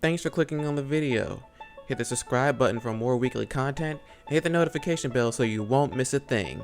Thanks for clicking on the video. Hit the subscribe button for more weekly content, and hit the notification bell so you won't miss a thing.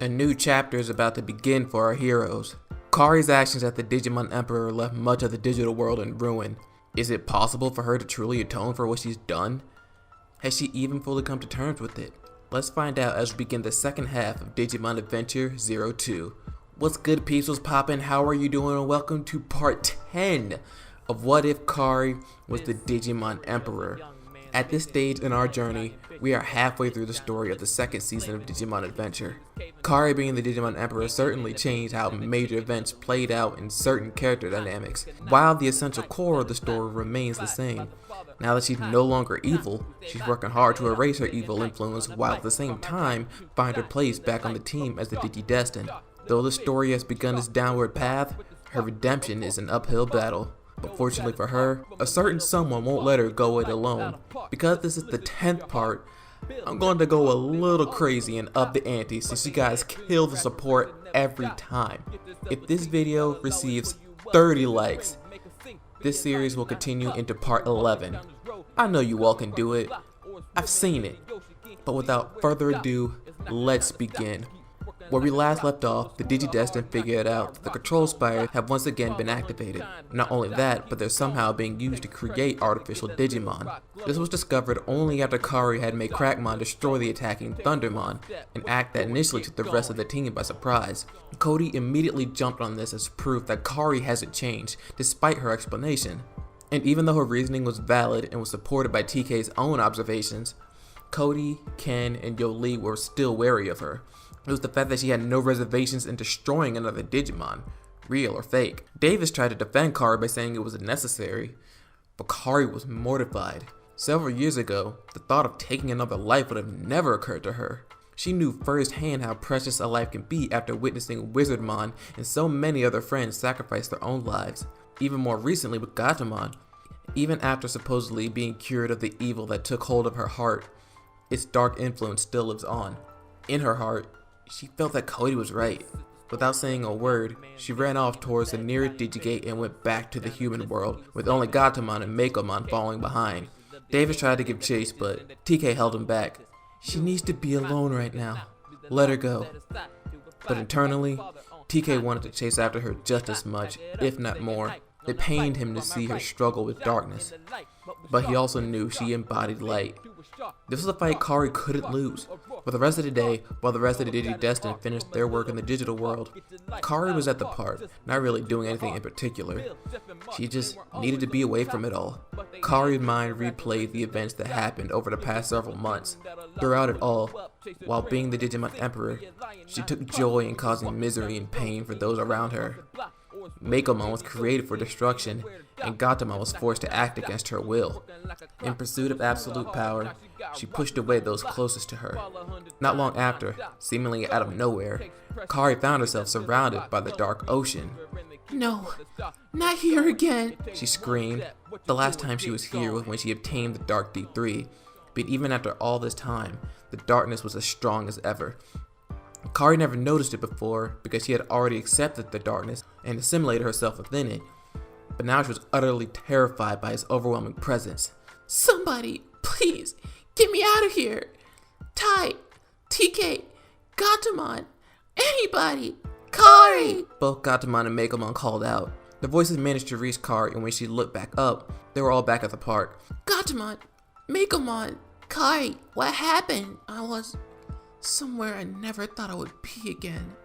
A new chapter is about to begin for our heroes. Kari's actions at the Digimon Emperor left much of the digital world in ruin. Is it possible for her to truly atone for what she's done? Has she even fully come to terms with it? Let's find out as we begin the second half of Digimon Adventure 02. What's good, peeps? What's poppin'? How are you doing? And welcome to part 10 of What If Kari Was the Digimon Emperor. At this stage in our journey, we are halfway through the story of the second season of Digimon Adventure. Kari being the Digimon Emperor certainly changed how major events played out in certain character dynamics, while the essential core of the story remains the same. Now that she's no longer evil, she's working hard to erase her evil influence while at the same time find her place back on the team as the Digi-Destined. Though the story has begun its downward path, her redemption is an uphill battle. But fortunately for her, a certain someone won't let her go it alone. Because this is the 10th part, I'm going to go a little crazy and up the ante since you guys kill the support every time. If this video receives 30 likes, this series will continue into part 11. I know you all can do it. I've seen it. But without further ado, let's begin. Where we last left off, the Digi-Destined figured out that the control spires have once again been activated. Not only that, but they're somehow being used to create artificial Digimon. This was discovered only after Kari had made Crackmon destroy the attacking Thundermon, an act that initially took the rest of the team by surprise. Cody immediately jumped on this as proof that Kari hasn't changed, despite her explanation. And even though her reasoning was valid and was supported by TK's own observations, Cody, Ken, and Yoli were still wary of her. It was the fact that she had no reservations in destroying another Digimon, real or fake. Davis tried to defend Kari by saying it was unnecessary, but Kari was mortified. Several years ago, the thought of taking another life would have never occurred to her. She knew firsthand how precious a life can be after witnessing Wizardmon and so many other friends sacrifice their own lives. Even more recently with Gatomon, even after supposedly being cured of the evil that took hold of her heart, its dark influence still lives on. In her heart, she felt that Cody was right. Without saying a word, she ran off towards the nearest Digigate and went back to the human world, with only Gatomon and Makomon following behind. Davis tried to give chase, but TK held him back. She needs to be alone right now. Let her go. But internally, TK wanted to chase after her just as much, if not more. It pained him to see her struggle with darkness, but he also knew she embodied light. This was a fight Kari couldn't lose. For the rest of the day, while the rest of the Digi-Destined finished their work in the digital world, Kari was at the park, not really doing anything in particular. She just needed to be away from it all. Kari's mind replayed the events that happened over the past several months. Throughout it all, while being the Digimon Emperor, she took joy in causing misery and pain for those around her. Makomon was created for destruction, and Gatomon was forced to act against her will. In pursuit of absolute power, she pushed away those closest to her. Not long after, seemingly out of nowhere, Kari found herself surrounded by the dark ocean. "No, not here again," she screamed. The last time she was here was when she obtained the Dark D3, but even after all this time, the darkness was as strong as ever. Kari never noticed it before because she had already accepted the darkness and assimilated herself within it, but now she was utterly terrified by its overwhelming presence. "Somebody, please, get me out of here! Tai, TK, Gatomon, anybody! Kari!" Both Gatomon and Makomon called out. Their voices managed to reach Kari, and when she looked back up, they were all back at the park. "Gatomon, Makomon, Kari, what happened? I was somewhere I never thought I would be again.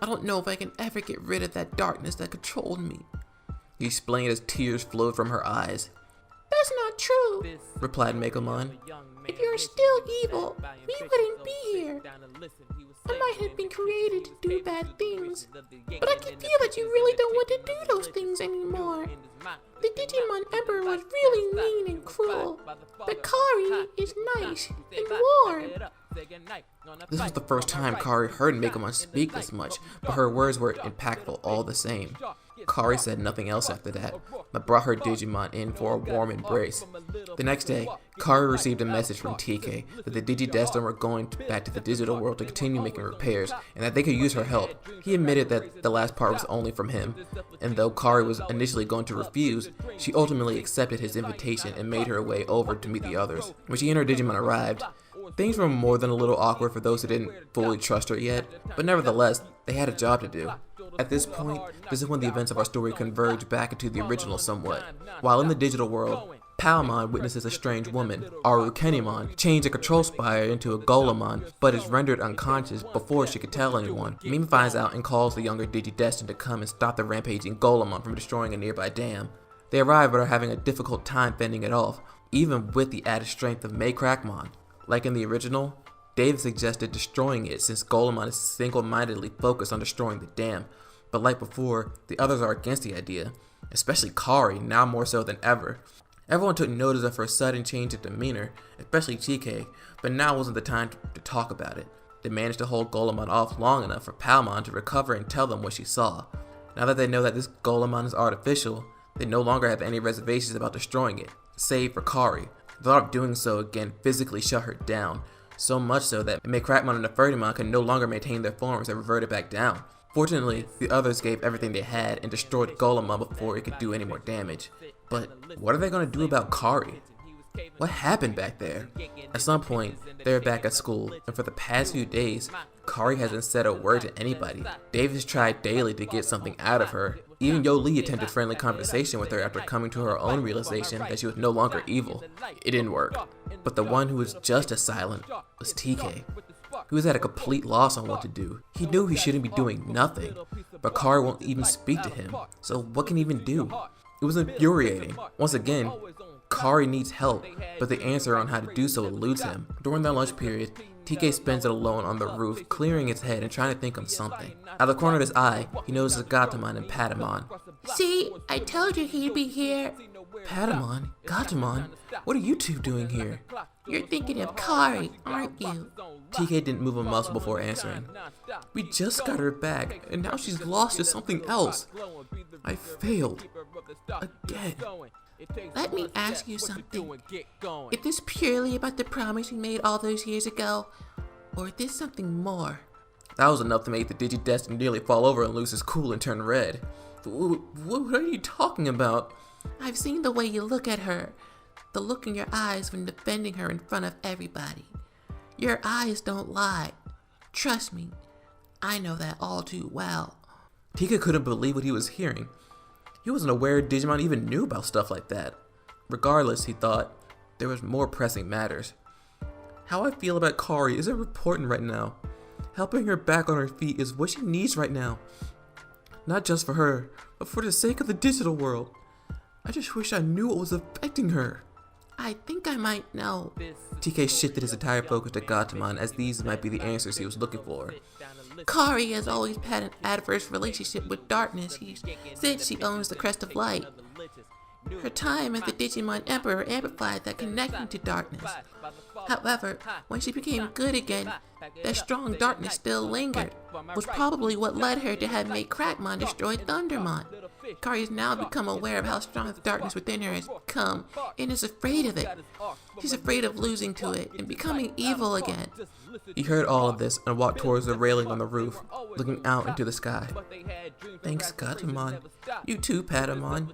I don't know if I can ever get rid of that darkness that controlled me," he explained as tears flowed from her eyes. "That's not true," replied Makomon. "If you're still evil, we wouldn't be here. I might have been created to do bad things, but I can feel that you really don't want to do those things anymore. The Digimon Emperor was really mean and cruel, but Kari is nice and warm." This was the first time Kari heard Makomon speak this much, but her words were impactful all the same. Kari said nothing else after that, but brought her Digimon in for a warm embrace. The next day, Kari received a message from TK that the Digidestined were going back to the digital world to continue making repairs, and that they could use her help. He admitted that the last part was only from him, and though Kari was initially going to refuse, she ultimately accepted his invitation and made her way over to meet the others. When she and her Digimon arrived, things were more than a little awkward for those who didn't fully trust her yet, but nevertheless, they had a job to do. At this point, this is when the events of our story converge back into the original somewhat. While in the digital world, Palmon witnesses a strange woman, Arukenimon, change a control spire into a Golemon, but is rendered unconscious before she could tell anyone. Mimi finds out and calls the younger Digidestined to come and stop the rampaging Golemon from destroying a nearby dam. They arrive but are having a difficult time fending it off, even with the added strength of Crackmon. Like in the original, David suggested destroying it since Golemon is single-mindedly focused on destroying the dam. But like before, the others are against the idea, especially Kari, now more so than ever. Everyone took notice of her sudden change in demeanor, especially TK, but now wasn't the time to talk about it. They managed to hold Golemon off long enough for Palmon to recover and tell them what she saw. Now that they know that this Golemon is artificial, they no longer have any reservations about destroying it, save for Kari. The thought of doing so again physically shut her down, so much so that Crackmon and Confronting could no longer maintain their forms and reverted back down. Fortunately, the others gave everything they had and destroyed Golemon before it could do any more damage. But what are they going to do about Kari? What happened back there? At some point, they're back at school, and for the past few days, Kari hasn't said a word to anybody. Davis tried daily to get something out of her. Even Yoli attempted friendly conversation with her after coming to her own realization that she was no longer evil. It didn't work. But the one who was just as silent was TK. He was at a complete loss on what to do. He knew he shouldn't be doing nothing, but Kari won't even speak to him, so what can he even do? It was infuriating. Once again, Kari needs help, but the answer on how to do so eludes him. During their lunch period, TK spends it alone on the roof, clearing his head and trying to think of something. Out of the corner of his eye, he notices Gatomon and Patamon. See, I told you he'd be here. Patamon? Gatomon? What are you two doing here? You're thinking of Kari, aren't you? TK didn't move a muscle before answering. We just got her back, and now she's lost to something else. I failed. Again. Let me ask you something. Is this purely about the promise you made all those years ago, or is this something more? That was enough to make the Digidestined nearly fall over and lose his cool and turn red. What are you talking about? I've seen the way you look at her, the look in your eyes when defending her in front of everybody. Your eyes don't lie. Trust me, I know that all too well. TK couldn't believe what he was hearing. He wasn't aware Digimon even knew about stuff like that. Regardless, he thought, there was more pressing matters. How I feel about Kari isn't important right now. Helping her back on her feet is what she needs right now. Not just for her, but for the sake of the digital world. I just wish I knew what was affecting her. I think I might know. TK shifted his entire focus to Gatomon, as these might be the answers he was looking for. Kari has always had an adverse relationship with darkness. He said she owns the Crest of Light. Her time as the Digimon Emperor amplified that connection to darkness. However, when she became good again, that strong darkness still lingered, was probably what led her to have made Crackmon destroy Thundermon. Kari has now become aware of how strong the darkness within her has become, and is afraid of it. She's afraid of losing to it and becoming evil again. He heard all of this and walked towards the railing on the roof, looking out into the sky. Thanks, Gatomon. You too, Patamon.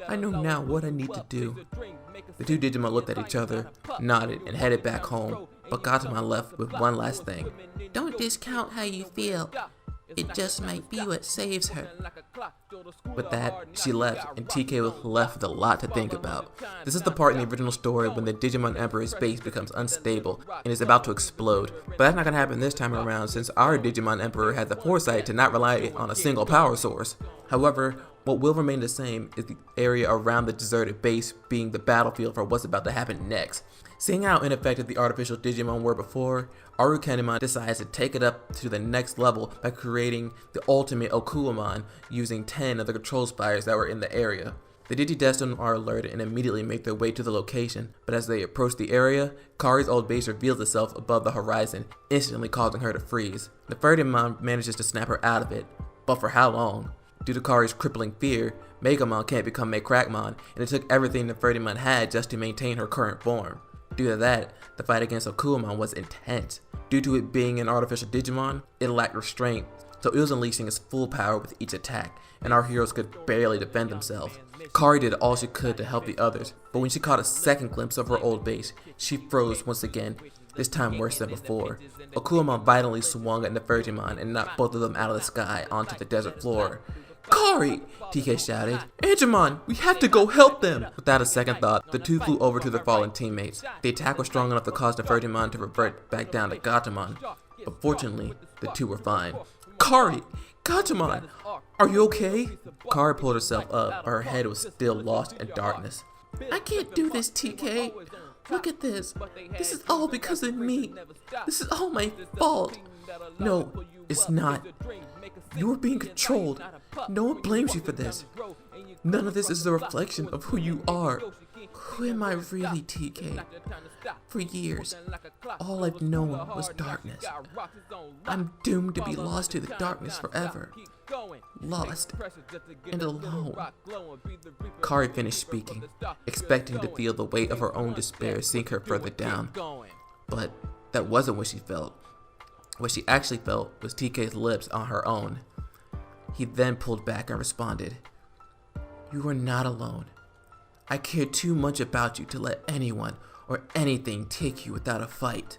I know now what I need to do. The two Digimon looked at each other, nodded, and headed back home, but Gatomon left with one last thing. Don't discount how you feel. It just might be what saves her. With that, she left, and TK was left with a lot to think about. This is the part in the original story when the Digimon Emperor's base becomes unstable and is about to explode. But that's not going to happen this time around, since our Digimon Emperor had the foresight to not rely on a single power source. However, what will remain the same is the area around the deserted base being the battlefield for what's about to happen next. Seeing how ineffective the artificial Digimon were before, Arukenimon decides to take it up to the next level by creating the ultimate Okuamon using 10 of the control spires that were in the area. The Digidestined are alerted and immediately make their way to the location, but as they approach the area, Kari's old base reveals itself above the horizon, instantly causing her to freeze. The Confronting manages to snap her out of it, but for how long? Due to Kari's crippling fear, Megamon can't become Crackmon, and it took everything Nefertimon had just to maintain her current form. Due to that, the fight against Arukenimon was intense. Due to it being an artificial Digimon, it lacked restraint, so it was unleashing its full power with each attack, and our heroes could barely defend themselves. Kari did all she could to help the others, but when she caught a second glimpse of her old base, she froze once again, this time worse than before. Arukenimon violently swung at Nefertimon and knocked both of them out of the sky onto the desert floor. "Kari!" TK shouted. "Angemon, we have to go help them!" Without a second thought, the two flew over to their fallen teammates. The attack was strong enough to cause Nefertimon to revert back down to Gatomon, but fortunately, the two were fine. "Kari! Gatomon! Are you okay?" Kari pulled herself up, but her head was still lost in darkness. I can't do this, TK. Look at this. This is all because of me. This is all my fault. "No, it's not. You were being controlled. No one blames you for this. None of this is the reflection of who you are." Who am I really, TK? For years, all I've known was darkness. I'm doomed to be lost to the darkness forever. Lost and alone. Kari finished speaking, expecting to feel the weight of her own despair sink her further down. But that wasn't what she felt. What she actually felt was TK's lips on her own. He then pulled back and responded, "You are not alone. I care too much about you to let anyone or anything take you without a fight.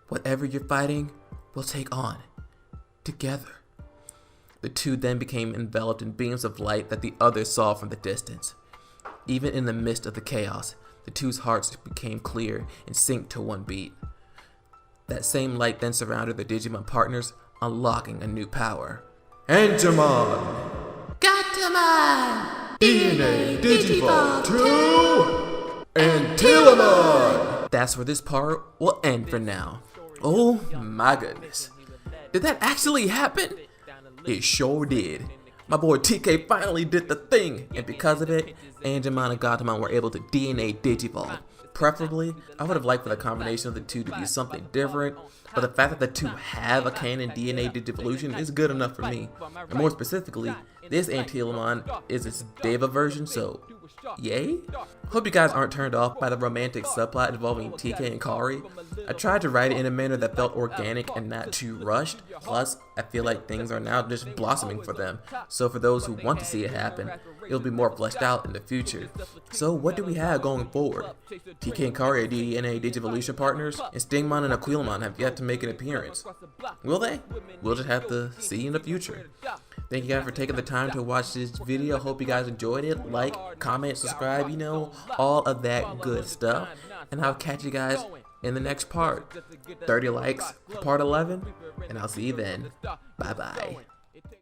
Whatever you're fighting, we'll take on. Together." The two then became enveloped in beams of light that the others saw from the distance. Even in the midst of the chaos, the two's hearts became clear and synced to one beat. That same light then surrounded their Digimon partners, unlocking a new power. Angemon! Gatomon! DNA Digivolve 2! Antilamon! That's where this part will end for now. Oh my goodness. Did that actually happen? It sure did. My boy TK finally did the thing, and because of it, Angemon and Gatomon were able to DNA Digivolve. Preferably, I would have liked for the combination of the two to be something different, but the fact that the two have a canon DNA Digivolution is good enough for me. And more specifically, this Antilamon is its Deva version, so yay? Hope you guys aren't turned off by the romantic subplot involving TK and Kari. I tried to write it in a manner that felt organic and not too rushed. Plus, I feel like things are now just blossoming for them. So for those who want to see it happen, it'll be more fleshed out in the future. So what do we have going forward? TK and Kari are DNA Digivolution partners, and Stingmon and Arukenimon have yet to make an appearance. Will they? We'll just have to see in the future. Thank you guys for taking the time to watch this video. Hope you guys enjoyed it. Like, comment, subscribe, you know, all of that good stuff. And I'll catch you guys in the next part. 30 likes for part 11, and I'll see you then. Bye-bye.